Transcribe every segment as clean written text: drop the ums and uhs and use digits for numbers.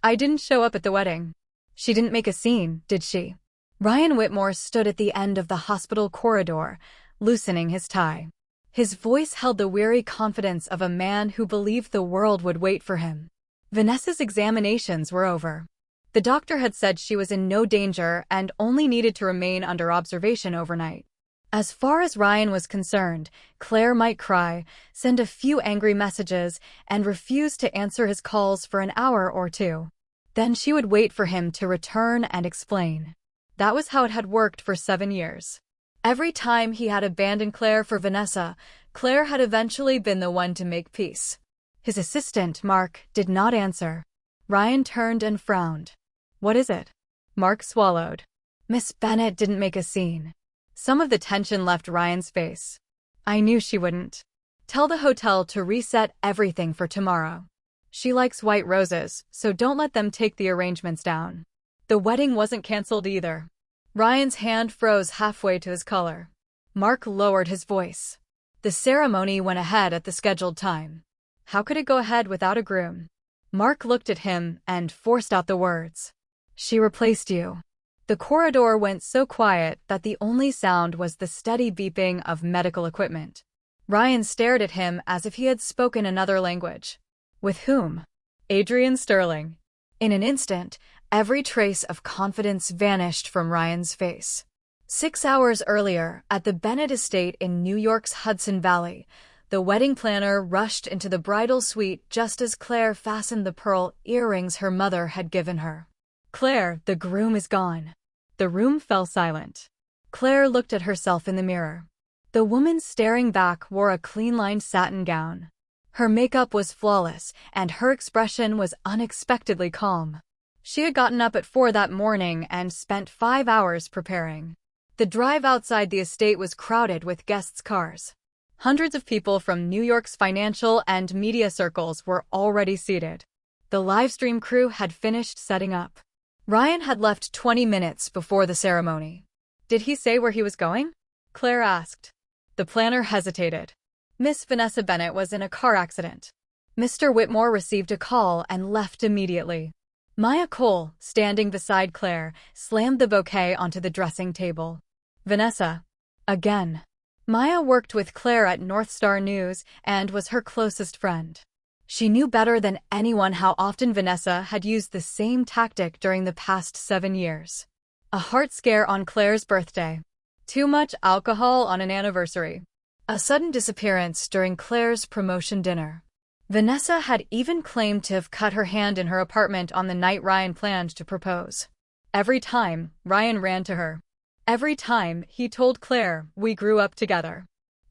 I didn't show up at the wedding. She didn't make a scene, did she? Ryan Whitmore stood at the end of the hospital corridor, loosening his tie. His voice held the weary confidence of a man who believed the world would wait for him. Vanessa's examinations were over. The doctor had said she was in no danger and only needed to remain under observation overnight. As far as Ryan was concerned, Claire might cry, send a few angry messages, and refuse to answer his calls for an hour or two. Then she would wait for him to return and explain. That was how it had worked for 7 years. Every time he had abandoned Claire for Vanessa, Claire had eventually been the one to make peace. His assistant, Mark, did not answer. Ryan turned and frowned. "What is it?" Mark swallowed. "Miss Bennett didn't make a scene." Some of the tension left Ryan's face. "I knew she wouldn't. Tell the hotel to reset everything for tomorrow. She likes white roses, so don't let them take the arrangements down." The wedding wasn't canceled either. Ryan's hand froze halfway to his collar. Mark lowered his voice. The ceremony went ahead at the scheduled time. How could it go ahead without a groom? Mark looked at him and forced out the words. "She replaced you." The corridor went so quiet that the only sound was the steady beeping of medical equipment. Ryan stared at him as if he had spoken another language. With whom? Adrian Sterling. In an instant, every trace of confidence vanished from Ryan's face. 6 hours earlier, at the Bennett estate in New York's Hudson Valley, the wedding planner rushed into the bridal suite just as Claire fastened the pearl earrings her mother had given her. "Claire, the groom is gone." The room fell silent. Claire looked at herself in the mirror. The woman staring back wore a clean-lined satin gown. Her makeup was flawless, and her expression was unexpectedly calm. She had gotten up at 4 that morning and spent 5 hours preparing. The drive outside the estate was crowded with guests' cars. Hundreds of people from New York's financial and media circles were already seated. The livestream crew had finished setting up. Ryan had left 20 minutes before the ceremony. "Did he say where he was going?" Claire asked. The planner hesitated. "Miss Vanessa Bennett was in a car accident." Mr. Whitmore received a call and left immediately. Maya Cole, standing beside Claire, slammed the bouquet onto the dressing table. "Vanessa." Again. Maya worked with Claire at North Star News and was her closest friend. She knew better than anyone how often Vanessa had used the same tactic during the past 7 years. A heart scare on Claire's birthday. Too much alcohol on an anniversary. A sudden disappearance during Claire's promotion dinner. Vanessa had even claimed to have cut her hand in her apartment on the night Ryan planned to propose. Every time, Ryan ran to her. Every time, he told Claire, "We grew up together.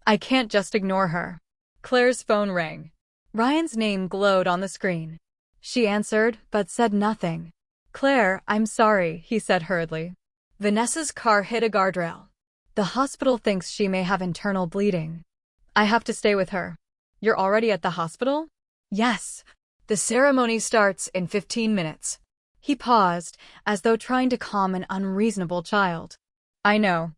I can't just ignore her." Claire's phone rang. Ryan's name glowed on the screen. She answered, but said nothing. "Claire, I'm sorry," he said hurriedly. Vanessa's car hit a guardrail. "The hospital thinks she may have internal bleeding. I have to stay with her." "You're already at the hospital?" "Yes. The ceremony starts in 15 minutes. He paused, as though trying to calm an unreasonable child. "I know.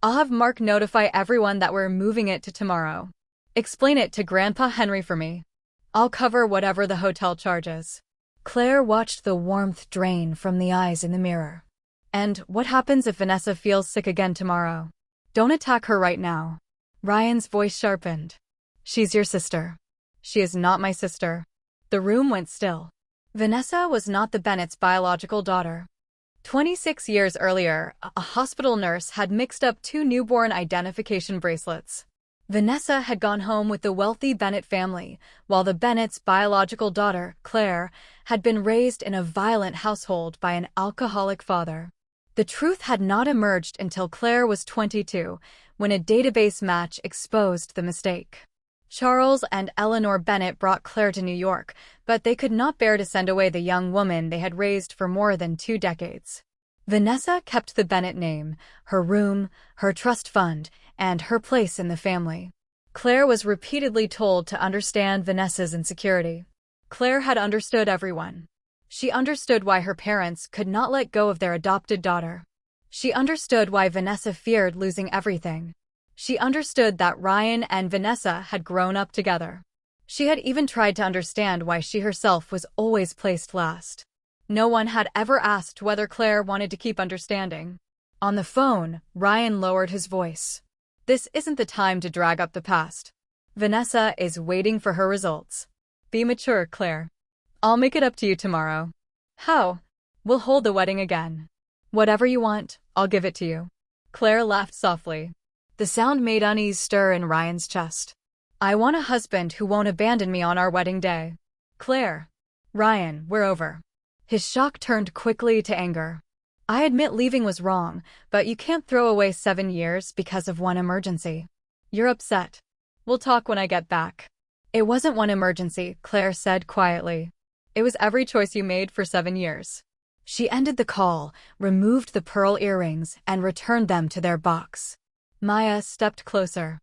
I'll have Mark notify everyone that we're moving it to tomorrow. Explain it to Grandpa Henry for me. I'll cover whatever the hotel charges." Claire watched the warmth drain from the eyes in the mirror. "And what happens if Vanessa feels sick again tomorrow? Don't attack her right now." Ryan's voice sharpened. "She's your sister." "She is not my sister." The room went still. Vanessa was not the Bennett's biological daughter. 26 years earlier, a hospital nurse had mixed up 2 newborn identification bracelets. Vanessa had gone home with the wealthy Bennett family, while the Bennett's biological daughter, Claire, had been raised in a violent household by an alcoholic father. The truth had not emerged until Claire was 22, when a database match exposed the mistake. Charles and Eleanor Bennett brought Claire to New York, but they could not bear to send away the young woman they had raised for more than 2 decades. Vanessa kept the Bennett name, her room, her trust fund, and her place in the family. Claire was repeatedly told to understand Vanessa's insecurity. Claire had understood everyone. She understood why her parents could not let go of their adopted daughter. She understood why Vanessa feared losing everything. She understood that Ryan and Vanessa had grown up together. She had even tried to understand why she herself was always placed last. No one had ever asked whether Claire wanted to keep understanding. On the phone, Ryan lowered his voice. This isn't the time to drag up the past. Vanessa is waiting for her results. Be mature, Claire. I'll make it up to you tomorrow. How? We'll hold the wedding again. Whatever you want, I'll give it to you. Claire laughed softly. The sound made unease stir in Ryan's chest. I want a husband who won't abandon me on our wedding day. Claire. Ryan, we're over. His shock turned quickly to anger. I admit leaving was wrong, but you can't throw away 7 years because of one emergency. You're upset. We'll talk when I get back. It wasn't one emergency, Claire said quietly. It was every choice you made for 7 years. She ended the call, removed the pearl earrings, and returned them to their box. Maya stepped closer.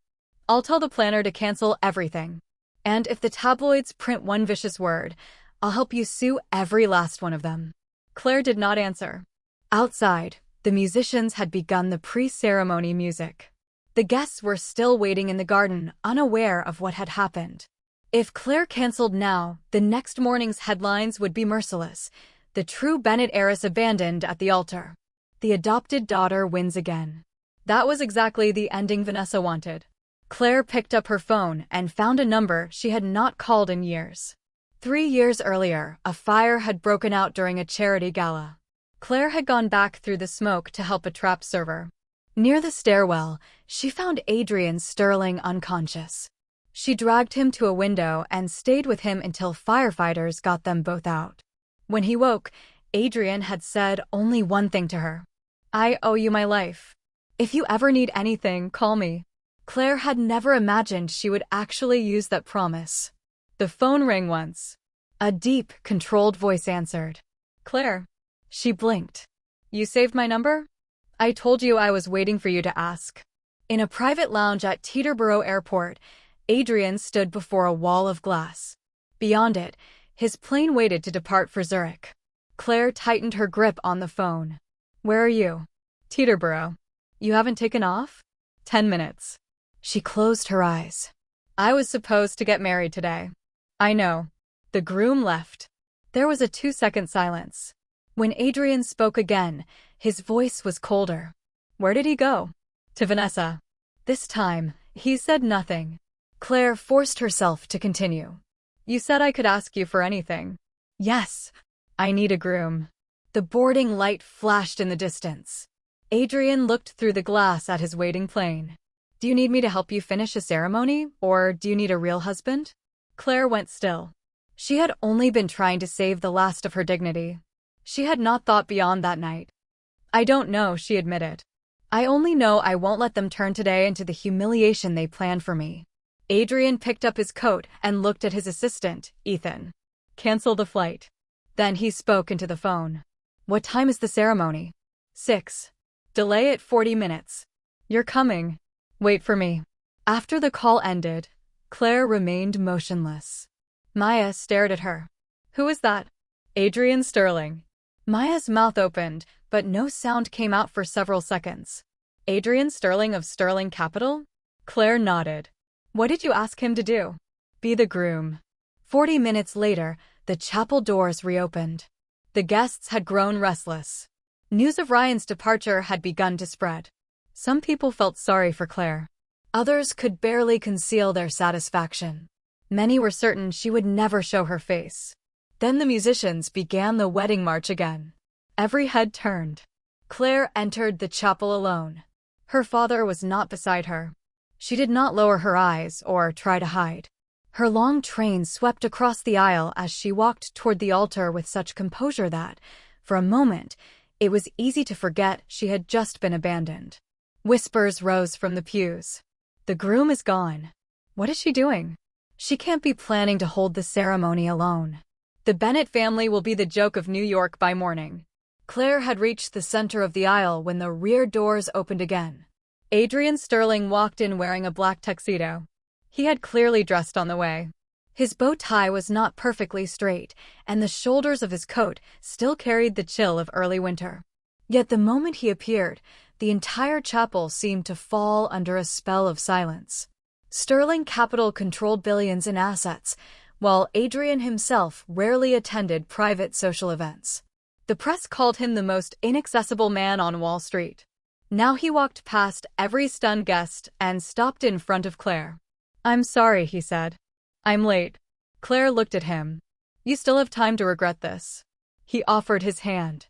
I'll tell the planner to cancel everything. And if the tabloids print one vicious word, I'll help you sue every last one of them. Claire did not answer. Outside, the musicians had begun the pre-ceremony music. The guests were still waiting in the garden, unaware of what had happened. If Claire canceled now, the next morning's headlines would be merciless. The true Bennett heiress abandoned at the altar. The adopted daughter wins again. That was exactly the ending Vanessa wanted. Claire picked up her phone and found a number she had not called in years. 3 years earlier, a fire had broken out during a charity gala. Claire had gone back through the smoke to help a trapped server. Near the stairwell, she found Adrian Sterling unconscious. She dragged him to a window and stayed with him until firefighters got them both out. When he woke, Adrian had said only one thing to her. I owe you my life. If you ever need anything, call me. Claire had never imagined she would actually use that promise. The phone rang once. A deep, controlled voice answered. Claire. She blinked. You saved my number? I told you I was waiting for you to ask. In a private lounge at Teterboro Airport, Adrian stood before a wall of glass. Beyond it, his plane waited to depart for Zurich. Claire tightened her grip on the phone. Where are you? Teterboro. You haven't taken off? 10 minutes. She closed her eyes. I was supposed to get married today. I know. The groom left. There was a 2-second silence. When Adrian spoke again, his voice was colder. Where did he go? To Vanessa. This time, he said nothing. Claire forced herself to continue. You said I could ask you for anything. Yes. I need a groom. The boarding light flashed in the distance. Adrian looked through the glass at his waiting plane. Do you need me to help you finish a ceremony, or do you need a real husband? Claire went still. She had only been trying to save the last of her dignity. She had not thought beyond that night. I don't know, she admitted. I only know I won't let them turn today into the humiliation they planned for me. Adrian picked up his coat and looked at his assistant, Ethan. Cancel the flight. Then he spoke into the phone. What time is the ceremony? 6. Delay it 40 minutes. You're coming. Wait for me. After the call ended, Claire remained motionless. Maya stared at her. Who is that? Adrian Sterling. Maya's mouth opened, but no sound came out for several seconds. Adrian Sterling of Sterling Capital? Claire nodded. What did you ask him to do? Be the groom. 40 minutes later, the chapel doors reopened. The guests had grown restless. News of Ryan's departure had begun to spread. Some people felt sorry for Claire. Others could barely conceal their satisfaction. Many were certain she would never show her face. Then the musicians began the wedding march again. Every head turned. Claire entered the chapel alone. Her father was not beside her. She did not lower her eyes or try to hide. Her long train swept across the aisle as she walked toward the altar with such composure that, for a moment, it was easy to forget she had just been abandoned. Whispers rose from the pews. The groom is gone. What is she doing? She can't be planning to hold the ceremony alone. The Bennett family will be the joke of New York by morning. Claire had reached the center of the aisle when the rear doors opened again. Adrian Sterling walked in wearing a black tuxedo. He had clearly dressed on the way. His bow tie was not perfectly straight, and the shoulders of his coat still carried the chill of early winter. Yet the moment he appeared, the entire chapel seemed to fall under a spell of silence. Sterling Capital controlled billions in assets, while Adrian himself rarely attended private social events. The press called him the most inaccessible man on Wall Street. Now he walked past every stunned guest and stopped in front of Claire. "I'm sorry," he said. "I'm late." Claire looked at him. "You still have time to regret this." He offered his hand.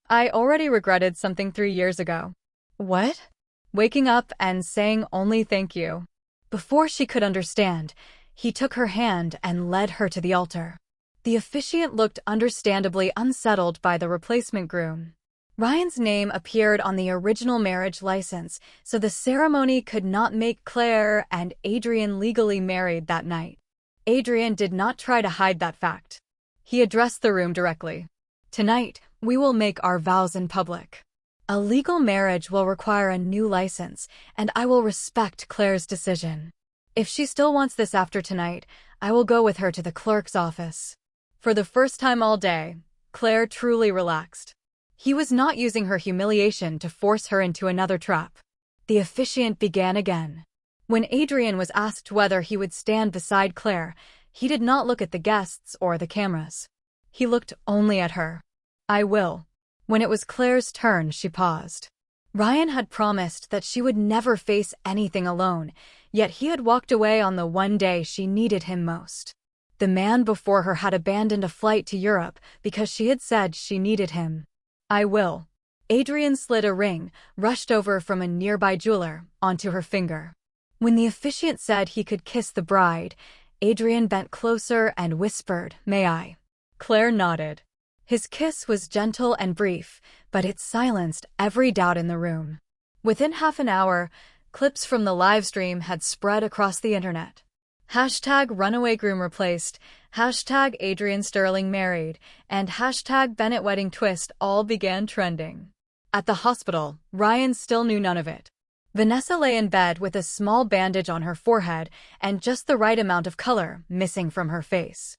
"I already regretted something 3 years ago." "What?" "Waking up and saying only thank you." Before she could understand, he took her hand and led her to the altar. The officiant looked understandably unsettled by the replacement groom. Ryan's name appeared on the original marriage license, so the ceremony could not make Claire and Adrian legally married that night. Adrian did not try to hide that fact. He addressed the room directly. "Tonight, we will make our vows in public. A legal marriage will require a new license, and I will respect Claire's decision. If she still wants this after tonight, I will go with her to the clerk's office." For the first time all day, Claire truly relaxed. He was not using her humiliation to force her into another trap. The officiant began again. When Adrian was asked whether he would stand beside Claire, he did not look at the guests or the cameras. He looked only at her. "I will." When it was Claire's turn, she paused. Ryan had promised that she would never face anything alone, yet he had walked away on the one day she needed him most. The man before her had abandoned a flight to Europe because she had said she needed him. "I will." Adrian slid a ring, rushed over from a nearby jeweler, onto her finger. When the officiant said he could kiss the bride, Adrian bent closer and whispered, "May I?" Claire nodded. His kiss was gentle and brief, but it silenced every doubt in the room. Within half an hour, clips from the live stream had spread across the internet. #RunawayGroom replaced, #AdrianSterling married, and #BennettWeddingTwist all began trending. At the hospital, Ryan still knew none of it. Vanessa lay in bed with a small bandage on her forehead and just the right amount of color missing from her face.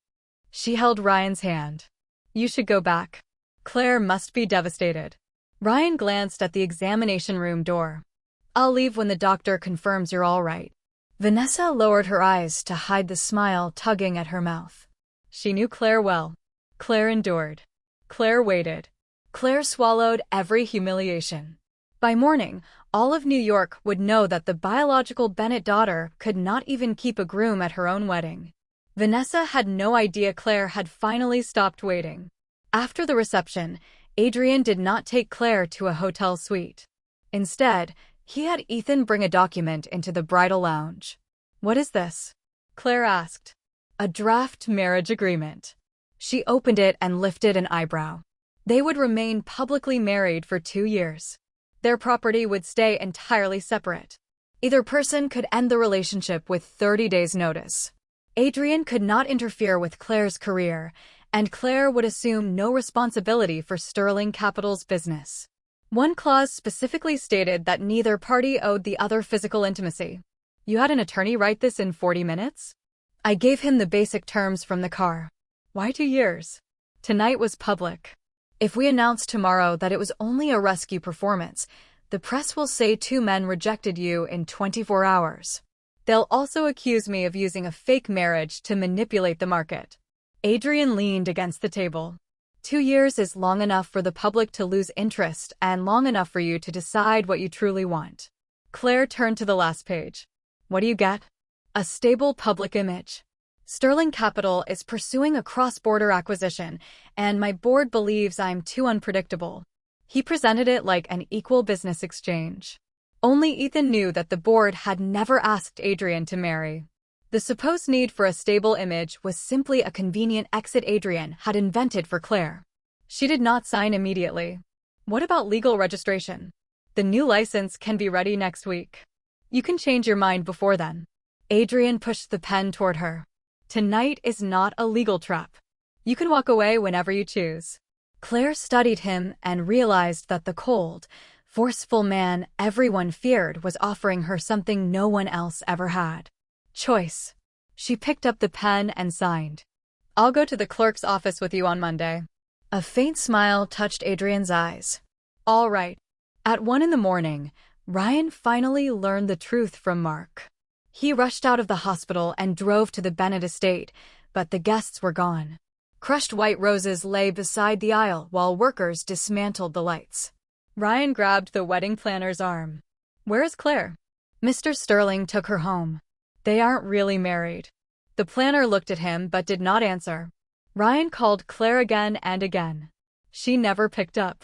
She held Ryan's hand. "You should go back." Claire must be devastated. Ryan glanced at the examination room door. "I'll leave when the doctor confirms you're all right." Vanessa lowered her eyes to hide the smile tugging at her mouth. She knew Claire well. Claire endured. Claire waited. Claire swallowed every humiliation. By morning, all of New York would know that the biological Bennett daughter could not even keep a groom at her own wedding. Vanessa had no idea Claire had finally stopped waiting. After the reception, Adrian did not take Claire to a hotel suite. Instead, he had Ethan bring a document into the bridal lounge. "What is this?" Claire asked. "A draft marriage agreement." She opened it and lifted an eyebrow. They would remain publicly married for 2 years. Their property would stay entirely separate. Either person could end the relationship with 30 days' notice. Adrian could not interfere with Claire's career, and Claire would assume no responsibility for Sterling Capital's business. One clause specifically stated that neither party owed the other physical intimacy. "You had an attorney write this in 40 minutes? I gave him the basic terms from the car." "Why 2 years?" "Tonight was public. If we announce tomorrow that it was only a rescue performance, the press will say 2 men rejected you in 24 hours. They'll also accuse me of using a fake marriage to manipulate the market." Adrian leaned against the table. 2 years is long enough for the public to lose interest and long enough for you to decide what you truly want. Claire turned to the last page. "What do you get?" "A stable public image. Sterling Capital is pursuing a cross-border acquisition, and my board believes I'm too unpredictable." He presented it like an equal business exchange. Only Ethan knew that the board had never asked Adrian to marry. The supposed need for a stable image was simply a convenient exit Adrian had invented for Claire. She did not sign immediately. "What about legal registration?" "The new license can be ready next week. You can change your mind before then." Adrian pushed the pen toward her. "Tonight is not a legal trap. You can walk away whenever you choose." Claire studied him and realized that the cold, forceful man everyone feared was offering her something no one else ever had. Choice. She picked up the pen and signed. "I'll go to the clerk's office with you on Monday." A faint smile touched Adrian's eyes. "All right." At 1 in the morning, Ryan finally learned the truth from Mark. He rushed out of the hospital and drove to the Bennett estate, but the guests were gone. Crushed white roses lay beside the aisle while workers dismantled the lights. Ryan grabbed the wedding planner's arm. "Where is Claire?" "Mr. Sterling took her home. They aren't really married." The planner looked at him but did not answer. Ryan called Claire again and again. She never picked up.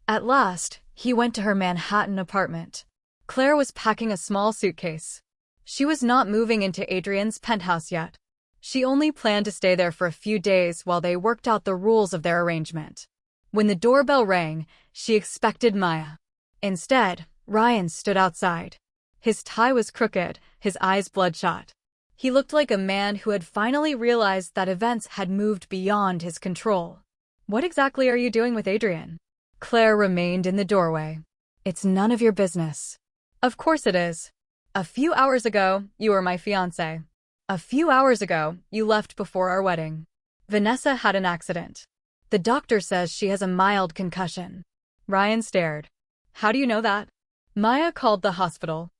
At last, he went to her Manhattan apartment. Claire was packing a small suitcase. She was not moving into Adrian's penthouse yet. She only planned to stay there for a few days while they worked out the rules of their arrangement. When the doorbell rang, she expected Maya. Instead, Ryan stood outside. His tie was crooked, his eyes bloodshot. He looked like a man who had finally realized that events had moved beyond his control. "What exactly are you doing with Adrian?" Claire remained in the doorway. "It's none of your business." "Of course it is. A few hours ago, you were my fiancé. A few hours ago, you left before our wedding. Vanessa had an accident. The doctor says she has a mild concussion." Ryan stared. "How do you know that?" "Maya called the hospital."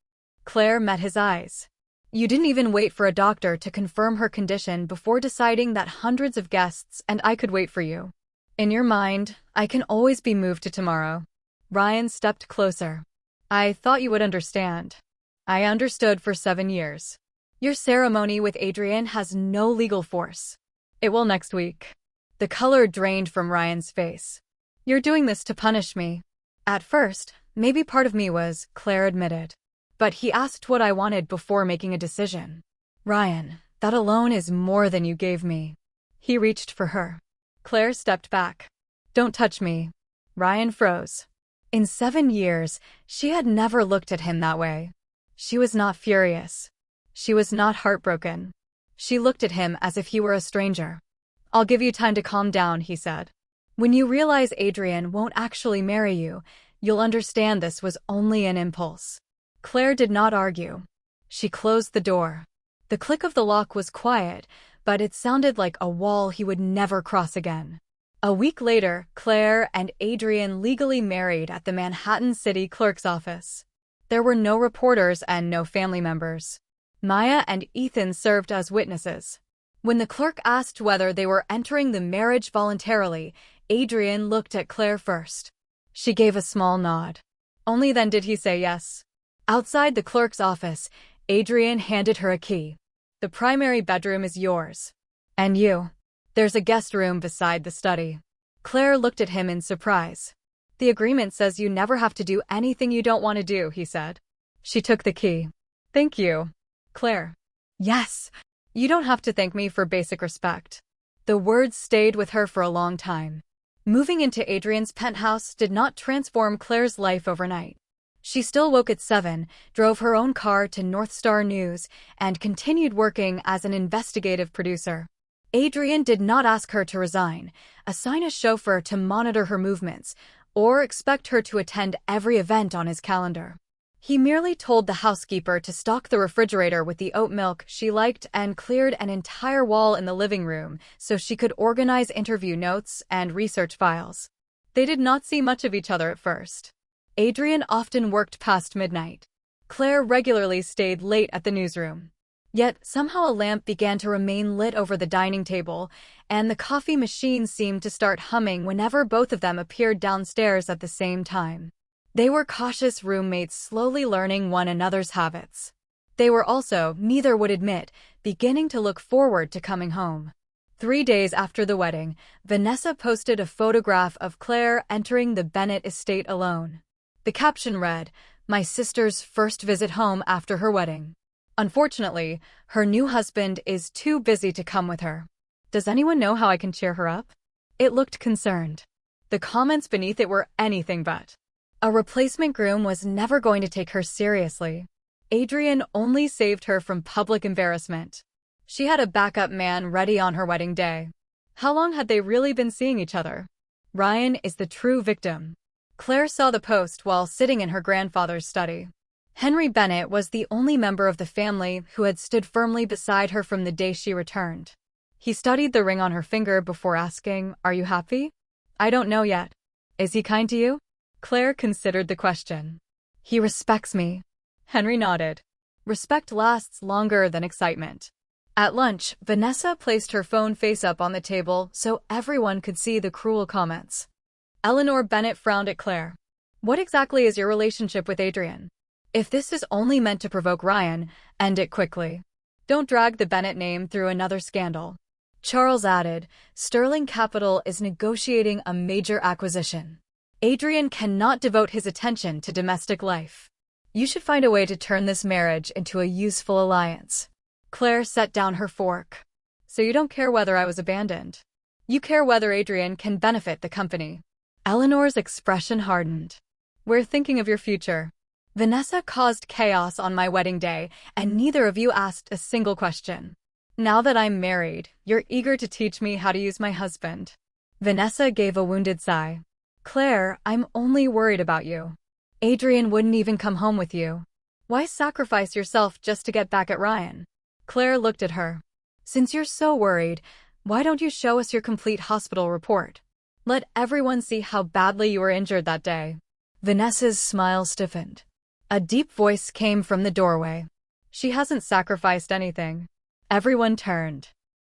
Claire met his eyes. "You didn't even wait for a doctor to confirm her condition before deciding that hundreds of guests and I could wait for you. In your mind, I can always be moved to tomorrow." Ryan stepped closer. "I thought you would understand." "I understood for 7 years. Your ceremony with Adrian has no legal force. It will next week." The color drained from Ryan's face. "You're doing this to punish me." "At first, maybe part of me was," Claire admitted. "But he asked what I wanted before making a decision." "Ryan, that alone is more than you gave me." He reached for her. Claire stepped back. "Don't touch me." Ryan froze. In 7 years, she had never looked at him that way. She was not furious. She was not heartbroken. She looked at him as if he were a stranger. "I'll give you time to calm down," he said. "When you realize Adrian won't actually marry you, you'll understand this was only an impulse." Claire did not argue. She closed the door. The click of the lock was quiet, but it sounded like a wall he would never cross again. A week later, Claire and Adrian legally married at the Manhattan City Clerk's office. There were no reporters and no family members. Maya and Ethan served as witnesses. When the clerk asked whether they were entering the marriage voluntarily, Adrian looked at Claire first. She gave a small nod. Only then did he say yes. Outside the clerk's office, Adrian handed her a key. "The primary bedroom is yours. And you. There's a guest room beside the study." Claire looked at him in surprise. "The agreement says you never have to do anything you don't want to do," he said. She took the key. "Thank you, Claire." "Yes. You don't have to thank me for basic respect." The words stayed with her for a long time. Moving into Adrian's penthouse did not transform Claire's life overnight. She still woke at 7, drove her own car to North Star News, and continued working as an investigative producer. Adrian did not ask her to resign, assign a chauffeur to monitor her movements, or expect her to attend every event on his calendar. He merely told the housekeeper to stock the refrigerator with the oat milk she liked and cleared an entire wall in the living room so she could organize interview notes and research files. They did not see much of each other at first. Adrian often worked past midnight. Claire regularly stayed late at the newsroom. Yet somehow a lamp began to remain lit over the dining table, and the coffee machine seemed to start humming whenever both of them appeared downstairs at the same time. They were cautious roommates slowly learning one another's habits. They were also, neither would admit, beginning to look forward to coming home. 3 days after the wedding, Vanessa posted a photograph of Claire entering the Bennett estate alone. The caption read, "My sister's first visit home after her wedding. Unfortunately, her new husband is too busy to come with her. Does anyone know how I can cheer her up?" It looked concerned. The comments beneath it were anything but. A replacement groom was never going to take her seriously. Adrian only saved her from public embarrassment. She had a backup man ready on her wedding day. How long had they really been seeing each other? Ryan is the true victim. Claire saw the post while sitting in her grandfather's study. Henry Bennett was the only member of the family who had stood firmly beside her from the day she returned. He studied the ring on her finger before asking, "Are you happy?" "I don't know yet." "Is he kind to you?" Claire considered the question. "He respects me." Henry nodded. Respect lasts longer than excitement. At lunch, Vanessa placed her phone face up on the table so everyone could see the cruel comments. Eleanor Bennett frowned at Claire. What exactly is your relationship with Adrian? If this is only meant to provoke Ryan, end it quickly. Don't drag the Bennett name through another scandal. Charles added, Sterling Capital is negotiating a major acquisition. Adrian cannot devote his attention to domestic life. You should find a way to turn this marriage into a useful alliance. Claire set down her fork. So you don't care whether I was abandoned. You care whether Adrian can benefit the company. Eleanor's expression hardened. We're thinking of your future. Vanessa caused chaos on my wedding day, and neither of you asked a single question. Now that I'm married, you're eager to teach me how to use my husband. Vanessa gave a wounded sigh. Claire, I'm only worried about you. Adrian wouldn't even come home with you. Why sacrifice yourself just to get back at Ryan? Claire looked at her. Since you're so worried, why don't you show us your complete hospital report? Let everyone see how badly you were injured that day. Vanessa's smile stiffened. A deep voice came from the doorway. She hasn't sacrificed anything. Everyone turned.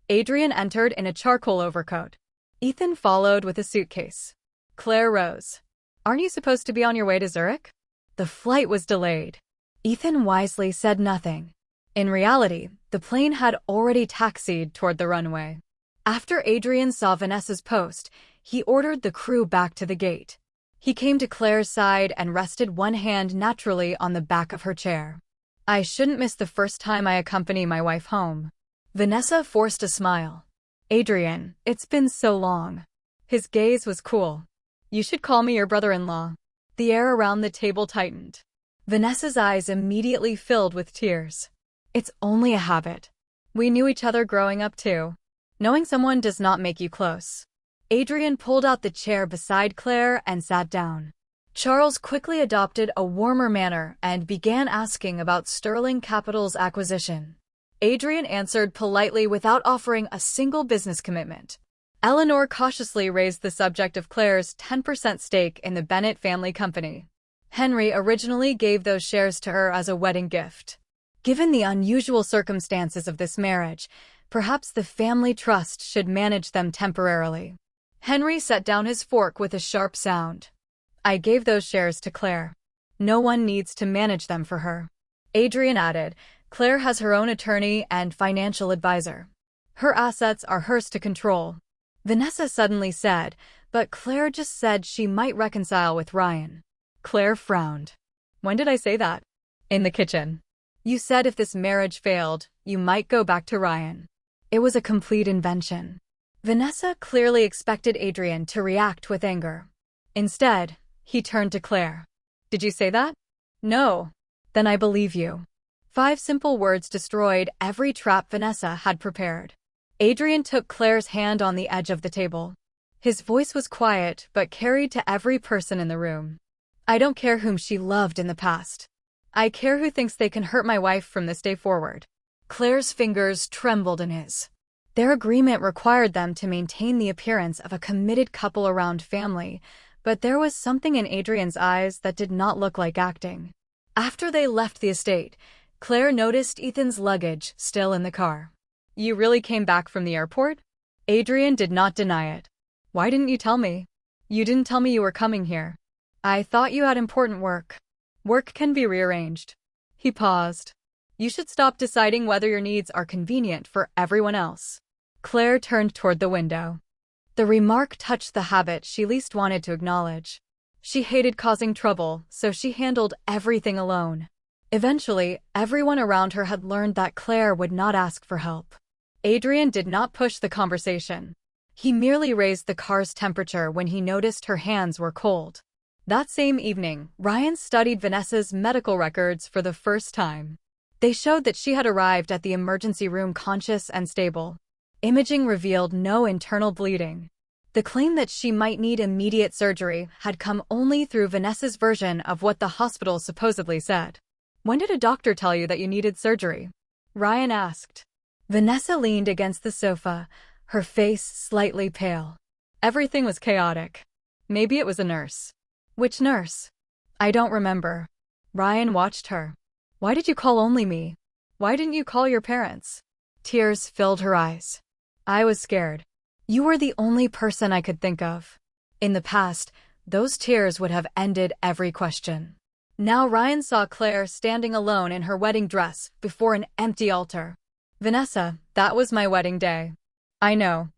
Adrian entered in a charcoal overcoat. Ethan followed with a suitcase. Claire rose. Aren't you supposed to be on your way to Zurich? The flight was delayed. Ethan wisely said nothing. In reality, the plane had already taxied toward the runway. After Adrian saw Vanessa's post, he ordered the crew back to the gate. He came to Claire's side and rested one hand naturally on the back of her chair. I shouldn't miss the first time I accompany my wife home. Vanessa forced a smile. Adrian, it's been so long. His gaze was cool. You should call me your brother-in-law. The air around the table tightened. Vanessa's eyes immediately filled with tears. It's only a habit. We knew each other growing up too. Knowing someone does not make you close. Adrian pulled out the chair beside Claire and sat down. Charles quickly adopted a warmer manner and began asking about Sterling Capital's acquisition. Adrian answered politely without offering a single business commitment. Eleanor cautiously raised the subject of Claire's 10% stake in the Bennett family company. Henry originally gave those shares to her as a wedding gift. Given the unusual circumstances of this marriage, perhaps the family trust should manage them temporarily. Henry set down his fork with a sharp sound. I gave those shares to Claire. No one needs to manage them for her. Adrian added, Claire has her own attorney and financial advisor. Her assets are hers to control. Vanessa suddenly said, but Claire just said she might reconcile with Ryan. Claire frowned. When did I say that? In the kitchen. You said if this marriage failed, you might go back to Ryan. It was a complete invention. Vanessa clearly expected Adrian to react with anger. Instead, he turned to Claire. Did you say that? No. Then I believe you. 5 simple words destroyed every trap Vanessa had prepared. Adrian took Claire's hand on the edge of the table. His voice was quiet but carried to every person in the room. I don't care whom she loved in the past. I care who thinks they can hurt my wife from this day forward. Claire's fingers trembled in his. Their agreement required them to maintain the appearance of a committed couple around family, but there was something in Adrian's eyes that did not look like acting. After they left the estate, Claire noticed Ethan's luggage still in the car. You really came back from the airport? Adrian did not deny it. Why didn't you tell me? You didn't tell me you were coming here. I thought you had important work. Work can be rearranged. He paused. You should stop deciding whether your needs are convenient for everyone else. Claire turned toward the window. The remark touched the habit she least wanted to acknowledge. She hated causing trouble, so she handled everything alone. Eventually, everyone around her had learned that Claire would not ask for help. Adrian did not push the conversation. He merely raised the car's temperature when he noticed her hands were cold. That same evening, Ryan studied Vanessa's medical records for the first time. They showed that she had arrived at the emergency room conscious and stable. Imaging revealed no internal bleeding. The claim that she might need immediate surgery had come only through Vanessa's version of what the hospital supposedly said. When did a doctor tell you that you needed surgery? Ryan asked. Vanessa leaned against the sofa, her face slightly pale. Everything was chaotic. Maybe it was a nurse. Which nurse? I don't remember. Ryan watched her. Why did you call only me? Why didn't you call your parents? Tears filled her eyes. I was scared. You were the only person I could think of. In the past, those tears would have ended every question. Now Ryan saw Claire standing alone in her wedding dress before an empty altar. Vanessa, that was my wedding day. I know.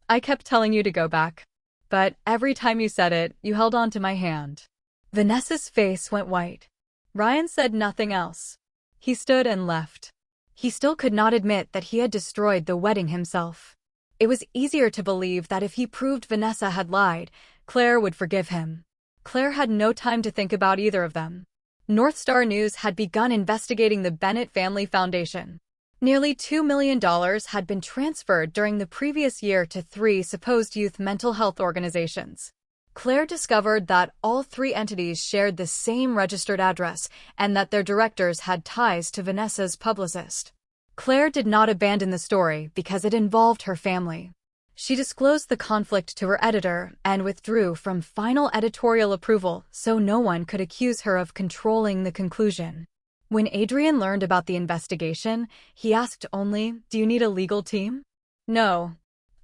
I kept telling you to go back. But every time you said it, you held on to my hand. Vanessa's face went white. Ryan said nothing else. He stood and left. He still could not admit that he had destroyed the wedding himself. It was easier to believe that if he proved Vanessa had lied, Claire would forgive him. Claire had no time to think about either of them. North Star News had begun investigating the Bennett Family Foundation. Nearly $2 million had been transferred during the previous year to 3 supposed youth mental health organizations. Claire discovered that all 3 entities shared the same registered address and that their directors had ties to Vanessa's publicist. Claire did not abandon the story because it involved her family. She disclosed the conflict to her editor and withdrew from final editorial approval so no one could accuse her of controlling the conclusion. When Adrian learned about the investigation, he asked only, "Do you need a legal team?" "No.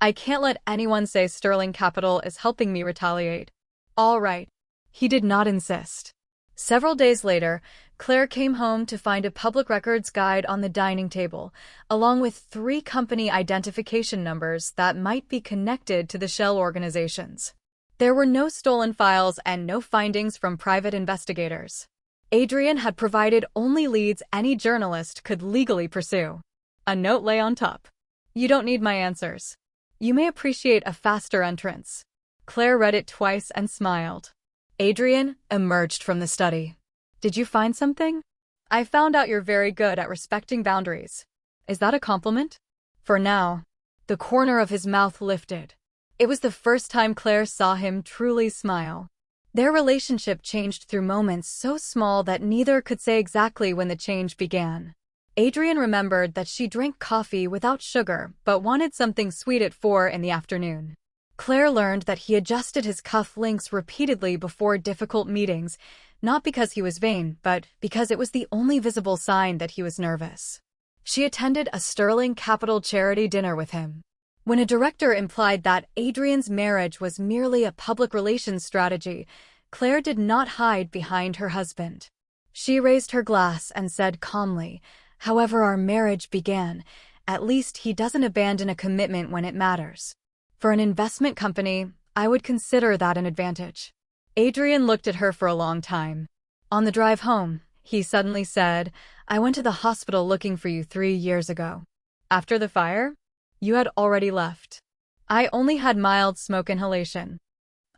I can't let anyone say Sterling Capital is helping me retaliate." "All right." He did not insist. Several days later, Claire came home to find a public records guide on the dining table, along with 3 company identification numbers that might be connected to the shell organizations. There were no stolen files and no findings from private investigators. Adrian had provided only leads any journalist could legally pursue. A note lay on top. "You don't need my answers. You may appreciate a faster entrance." Claire read it twice and smiled. Adrian emerged from the study. "Did you find something?" "I found out you're very good at respecting boundaries." "Is that a compliment?" "For now." The corner of his mouth lifted. It was the first time Claire saw him truly smile. Their relationship changed through moments so small that neither could say exactly when the change began. Adrian remembered that she drank coffee without sugar but wanted something sweet at 4 in the afternoon. Claire learned that he adjusted his cuff links repeatedly before difficult meetings, not because he was vain, but because it was the only visible sign that he was nervous. She attended a Sterling Capital charity dinner with him. When a director implied that Adrian's marriage was merely a public relations strategy, Claire did not hide behind her husband. She raised her glass and said calmly, "However our marriage began, at least he doesn't abandon a commitment when it matters. For an investment company, I would consider that an advantage." Adrian looked at her for a long time. On the drive home, he suddenly said, "I went to the hospital looking for you 3 years ago. After the fire? You had already left. I only had mild smoke inhalation.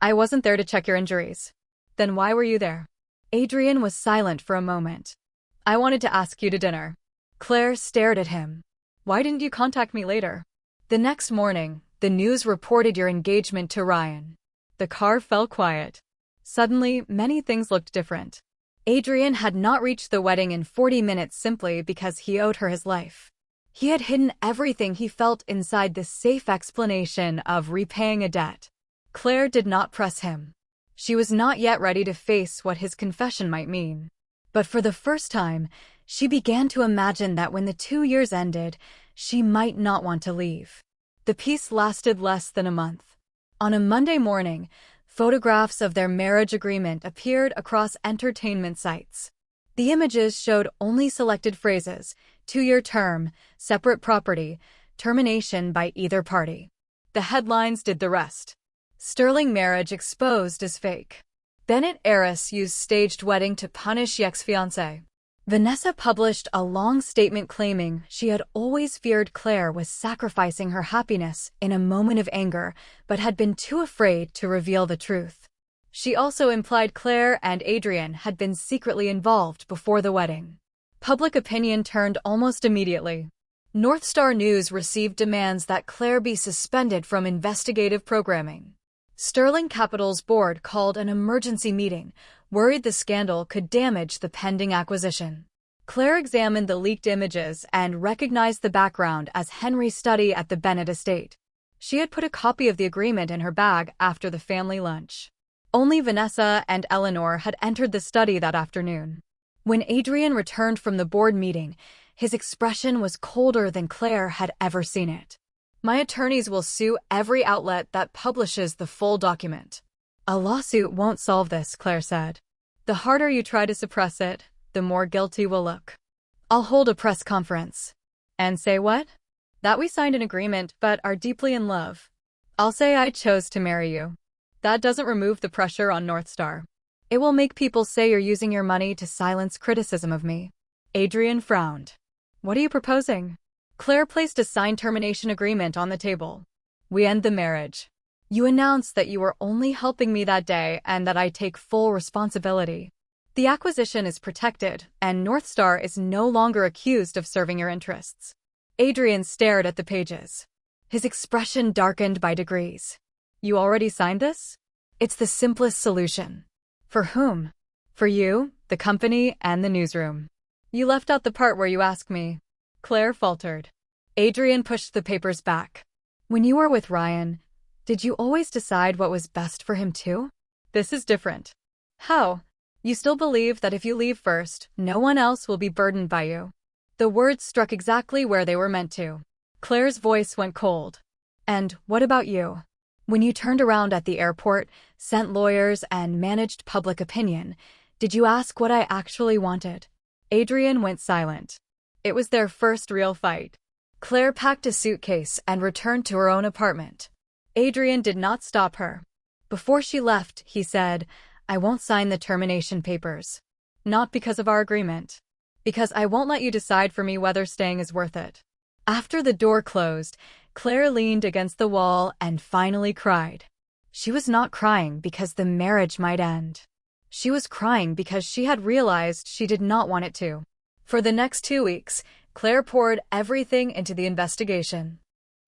I wasn't there to check your injuries." "Then why were you there?" Adrian was silent for a moment. "I wanted to ask you to dinner." Claire stared at him. "Why didn't you contact me later?" "The next morning, the news reported your engagement to Ryan." The car fell quiet. Suddenly, many things looked different. Adrian had not reached the wedding in 40 minutes simply because he owed her his life. He had hidden everything he felt inside the safe explanation of repaying a debt. Claire did not press him. She was not yet ready to face what his confession might mean. But for the first time, she began to imagine that when the 2 years ended, she might not want to leave. The peace lasted less than a month. On a Monday morning, photographs of their marriage agreement appeared across entertainment sites. The images showed only selected phrases: 2-year term, separate property, termination by either party. The headlines did the rest. Sterling marriage exposed as fake. Bennett heiress used staged wedding to punish ex-fiancé. Vanessa published a long statement claiming she had always feared Claire was sacrificing her happiness in a moment of anger, but had been too afraid to reveal the truth. She also implied Claire and Adrian had been secretly involved before the wedding. Public opinion turned almost immediately. North Star News received demands that Claire be suspended from investigative programming. Sterling Capital's board called an emergency meeting, worried the scandal could damage the pending acquisition. Claire examined the leaked images and recognized the background as Henry's study at the Bennett estate. She had put a copy of the agreement in her bag after the family lunch. Only Vanessa and Eleanor had entered the study that afternoon. When Adrian returned from the board meeting, His expression was colder than Claire had ever seen it. My attorneys will sue every outlet that publishes the full document. A lawsuit won't solve this, Claire said. The harder you try to suppress it, the more guilty we'll look. I'll hold a press conference. And say what? That we signed an agreement but are deeply in love. I'll say I chose to marry you. That doesn't remove the pressure on North Star. It will make people say you're using your money to silence criticism of me. Adrian frowned. What are you proposing? Claire placed a signed termination agreement on the table. We end the marriage. You announce that you were only helping me that day and that I take full responsibility. The acquisition is protected, and North Star is no longer accused of serving your interests. Adrian stared at the pages. His expression darkened by degrees. You already signed this? It's the simplest solution. For whom? For you, the company, and the newsroom. You left out the part where you ask me. Claire faltered. Adrian pushed the papers back. When you were with Ryan, did you always decide what was best for him too? This is different. How? You still believe that if you leave first, no one else will be burdened by you. The words struck exactly where they were meant to. Claire's voice went cold. And what about you? When you turned around at the airport, sent lawyers, and managed public opinion, did you ask what I actually wanted? Adrian went silent. It was their first real fight. Claire packed a suitcase and returned to her own apartment. Adrian did not stop her. Before she left, he said, I won't sign the termination papers. Not because of our agreement. Because I won't let you decide for me whether staying is worth it. After the door closed, Claire leaned against the wall and finally cried. She was not crying because the marriage might end. She was crying because she had realized she did not want it to. For the next 2 weeks, Claire poured everything into the investigation.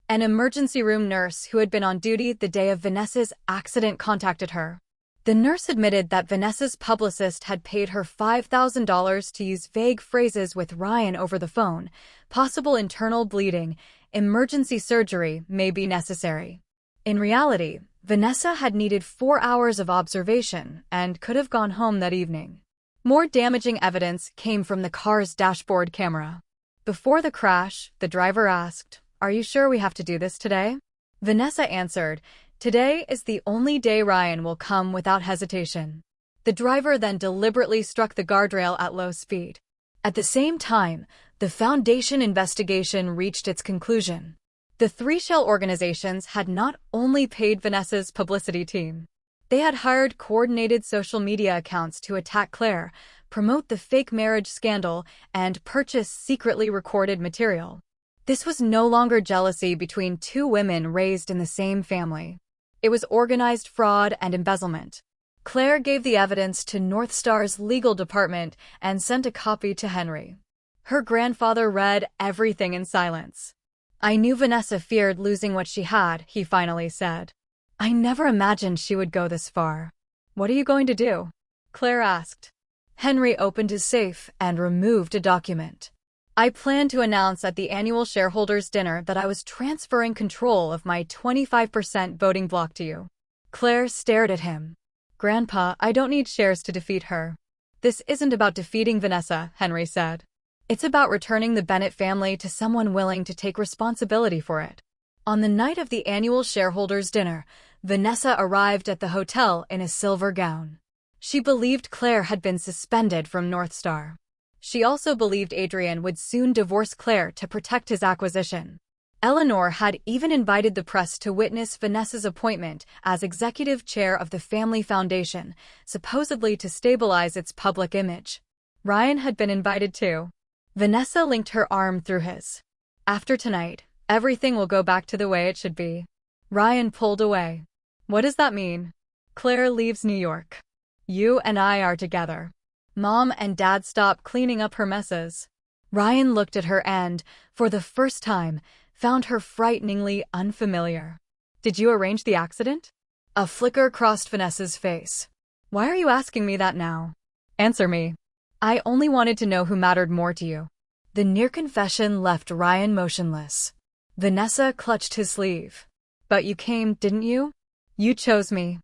An emergency room nurse who had been on duty the day of Vanessa's accident contacted her. The nurse admitted that Vanessa's publicist had paid her $5,000 to use vague phrases with Ryan over the phone. Possible internal bleeding, emergency surgery may be necessary. In reality, Vanessa had needed 4 hours of observation and could have gone home that evening. More damaging evidence came from the car's dashboard camera. Before the crash, the driver asked, Are you sure we have to do this today? Vanessa answered, Today is the only day Ryan will come without hesitation. The driver then deliberately struck the guardrail at low speed. At the same time, the Foundation investigation reached its conclusion. The 3 shell organizations had not only paid Vanessa's publicity team. They had hired coordinated social media accounts to attack Claire, promote the fake marriage scandal, and purchase secretly recorded material. This was no longer jealousy between 2 women raised in the same family. It was organized fraud and embezzlement. Claire gave the evidence to North Star's legal department and sent a copy to Henry. Her grandfather read everything in silence. I knew Vanessa feared losing what she had, he finally said. I never imagined she would go this far. What are you going to do? Claire asked. Henry opened his safe and removed a document. I plan to announce at the annual shareholders' dinner that I was transferring control of my 25% voting block to you. Claire stared at him. Grandpa, I don't need shares to defeat her. This isn't about defeating Vanessa, Henry said. It's about returning the Bennett family to someone willing to take responsibility for it. On the night of the annual shareholders' dinner, Vanessa arrived at the hotel in a silver gown. She believed Claire had been suspended from North Star. She also believed Adrian would soon divorce Claire to protect his acquisition. Eleanor had even invited the press to witness Vanessa's appointment as executive chair of the Family Foundation, supposedly to stabilize its public image. Ryan had been invited too. Vanessa linked her arm through his. After tonight, everything will go back to the way it should be. Ryan pulled away. What does that mean? Claire leaves New York. You and I are together. Mom and Dad stop cleaning up her messes. Ryan looked at her and, for the first time, found her frighteningly unfamiliar. Did you arrange the accident? A flicker crossed Vanessa's face. Why are you asking me that now? Answer me. I only wanted to know who mattered more to you. The near confession left Ryan motionless. Vanessa clutched his sleeve. But you came, didn't you? You chose me.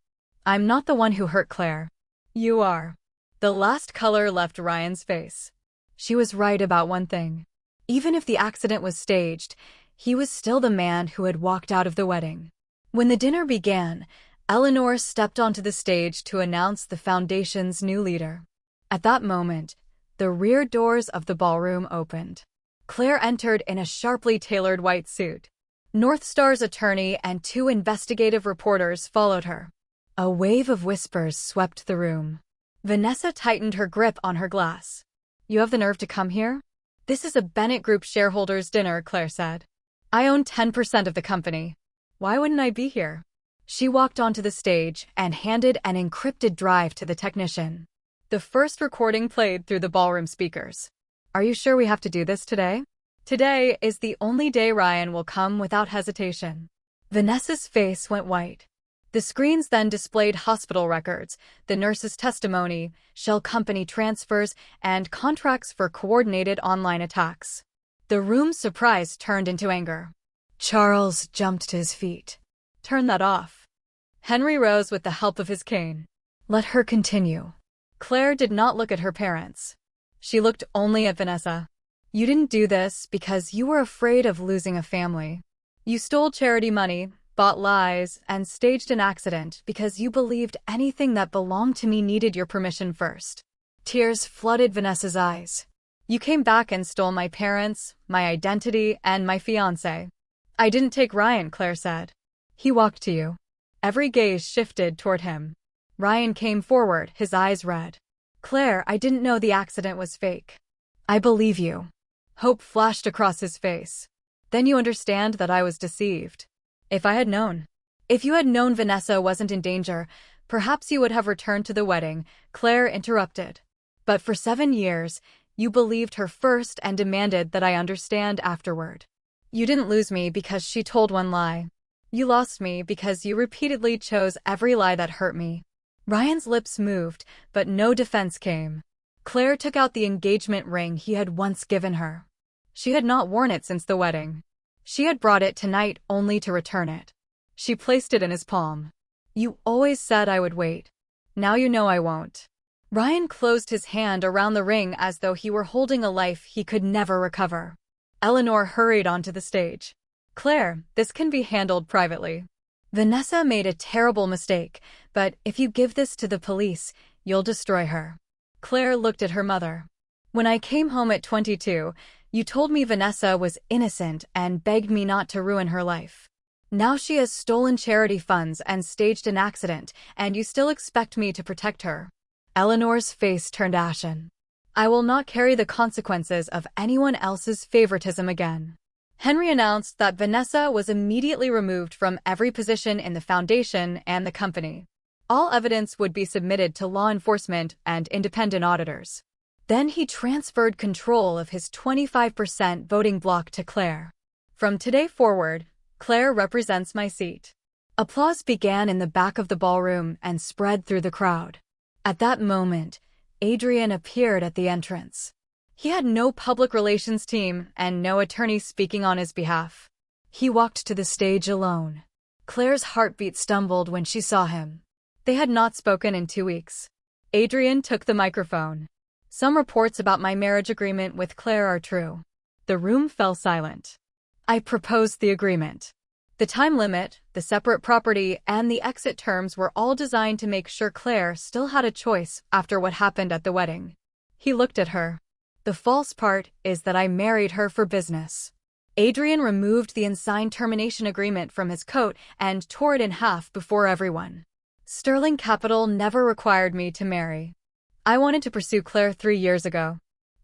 I'm not the one who hurt Claire. You are. The last color left Ryan's face. She was right about one thing. Even if the accident was staged, he was still the man who had walked out of the wedding. When the dinner began, Eleanor stepped onto the stage to announce the foundation's new leader. At that moment, the rear doors of the ballroom opened. Claire entered in a sharply tailored white suit. North Star's attorney and 2 investigative reporters followed her. A wave of whispers swept the room. Vanessa tightened her grip on her glass. "You have the nerve to come here?" "This is a Bennett Group shareholders' dinner," Claire said. "I own 10% of the company. Why wouldn't I be here?" She walked onto the stage and handed an encrypted drive to the technician. The first recording played through the ballroom speakers. "Are you sure we have to do this today?" "Today is the only day Ryan will come without hesitation." Vanessa's face went white. The screens then displayed hospital records, the nurse's testimony, shell company transfers, and contracts for coordinated online attacks. The room's surprise turned into anger. Charles jumped to his feet. "Turn that off." Henry rose with the help of his cane. "Let her continue." Claire did not look at her parents. She looked only at Vanessa. "You didn't do this because you were afraid of losing a family. You stole charity money, bought lies, and staged an accident because you believed anything that belonged to me needed your permission first." Tears flooded Vanessa's eyes. "You came back and stole my parents, my identity, and my fiancé." "I didn't take Ryan," Claire said. "He walked to you." Every gaze shifted toward him. Ryan came forward, his eyes red. "Claire, I didn't know the accident was fake." "I believe you." Hope flashed across his face. "Then you understand that I was deceived." "If I had known." "If you had known Vanessa wasn't in danger, perhaps you would have returned to the wedding," Claire interrupted. "But for 7 years, you believed her first and demanded that I understand afterward. You didn't lose me because she told one lie. You lost me because you repeatedly chose every lie that hurt me." Ryan's lips moved, but no defense came. Claire took out the engagement ring he had once given her. She had not worn it since the wedding. She had brought it tonight only to return it. She placed it in his palm. "You always said I would wait. Now you know I won't." Ryan closed his hand around the ring as though he were holding a life he could never recover. Eleanor hurried onto the stage. "Claire, this can be handled privately. Vanessa made a terrible mistake, but if you give this to the police, you'll destroy her." Claire looked at her mother. "When I came home at 22, you told me Vanessa was innocent and begged me not to ruin her life. Now she has stolen charity funds and staged an accident, and you still expect me to protect her." Eleanor's face turned ashen. "I will not carry the consequences of anyone else's favoritism again." Henry announced that Vanessa was immediately removed from every position in the foundation and the company. All evidence would be submitted to law enforcement and independent auditors. Then he transferred control of his 25% voting block to Claire. "From today forward, Claire represents my seat." Applause began in the back of the ballroom and spread through the crowd. At that moment, Adrian appeared at the entrance. He had no public relations team and no attorney speaking on his behalf. He walked to the stage alone. Claire's heartbeat stumbled when she saw him. They had not spoken in 2 weeks. Adrian took the microphone. "Some reports about my marriage agreement with Claire are true." The room fell silent. "I proposed the agreement. The time limit, the separate property, and the exit terms were all designed to make sure Claire still had a choice after what happened at the wedding." He looked at her. "The false part is that I married her for business." Adrian removed the unsigned termination agreement from his coat and tore it in half before everyone. "Sterling Capital never required me to marry. I wanted to pursue Claire 3 years ago.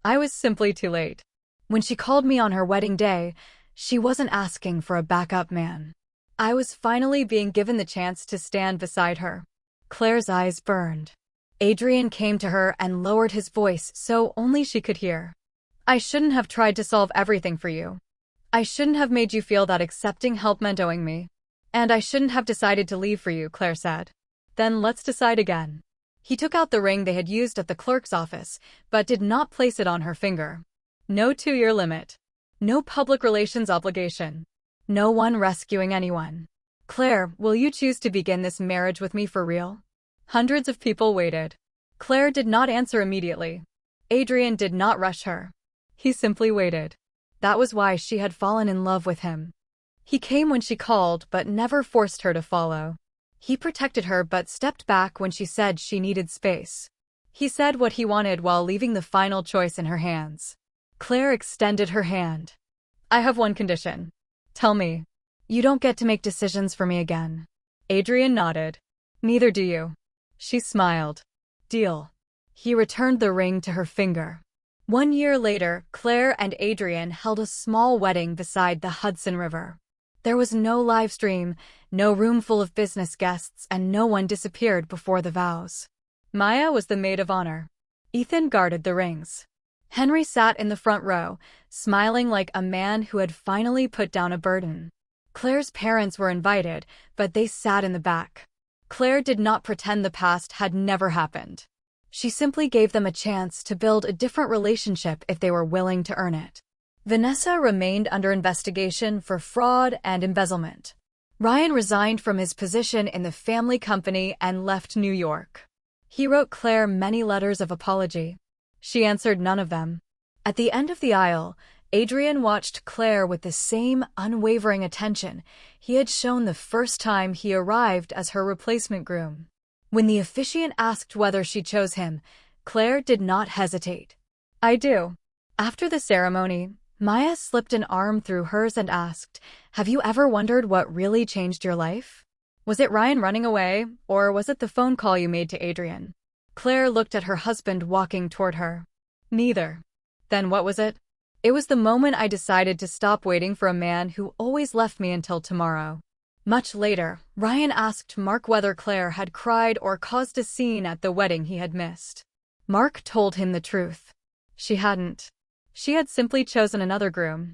I was simply too late. When she called me on her wedding day, she wasn't asking for a backup man. I was finally being given the chance to stand beside her." Claire's eyes burned. Adrian came to her and lowered his voice so only she could hear. "I shouldn't have tried to solve everything for you. I shouldn't have made you feel that accepting help meant owing me. And I shouldn't have decided to leave for you," Claire said. "Then let's decide again." He took out the ring they had used at the clerk's office, but did not place it on her finger. "No 2-year limit. No public relations obligation. No one rescuing anyone. Claire, will you choose to begin this marriage with me for real?" Hundreds of people waited. Claire did not answer immediately. Adrian did not rush her. He simply waited. That was why she had fallen in love with him. He came when she called, but never forced her to follow. He protected her but stepped back when she said she needed space. He said what he wanted while leaving the final choice in her hands. Claire extended her hand. I have one condition. Tell me. You don't get to make decisions for me again. Adrian nodded. Neither do you. She smiled. Deal. He returned the ring to her finger. 1 year later, Claire and Adrian held a small wedding beside the Hudson River. There was no live stream, no room full of business guests, and no one disappeared before the vows. Maya was the maid of honor. Ethan guarded the rings. Henry sat in the front row, smiling like a man who had finally put down a burden. Claire's parents were invited, but they sat in the back. Claire did not pretend the past had never happened. She simply gave them a chance to build a different relationship if they were willing to earn it. Vanessa remained under investigation for fraud and embezzlement. Ryan resigned from his position in the family company and left New York. He wrote Claire many letters of apology. She answered none of them. At the end of the aisle, Adrian watched Claire with the same unwavering attention he had shown the first time he arrived as her replacement groom. When the officiant asked whether she chose him, Claire did not hesitate. I do. After the ceremony, Maya slipped an arm through hers and asked, Have you ever wondered what really changed your life? Was it Ryan running away, or was it the phone call you made to Adrian? Claire looked at her husband walking toward her. Neither. Then what was it? It was the moment I decided to stop waiting for a man who always left me until tomorrow. Much later, Ryan asked Mark whether Claire had cried or caused a scene at the wedding he had missed. Mark told him the truth. She hadn't. She had simply chosen another groom.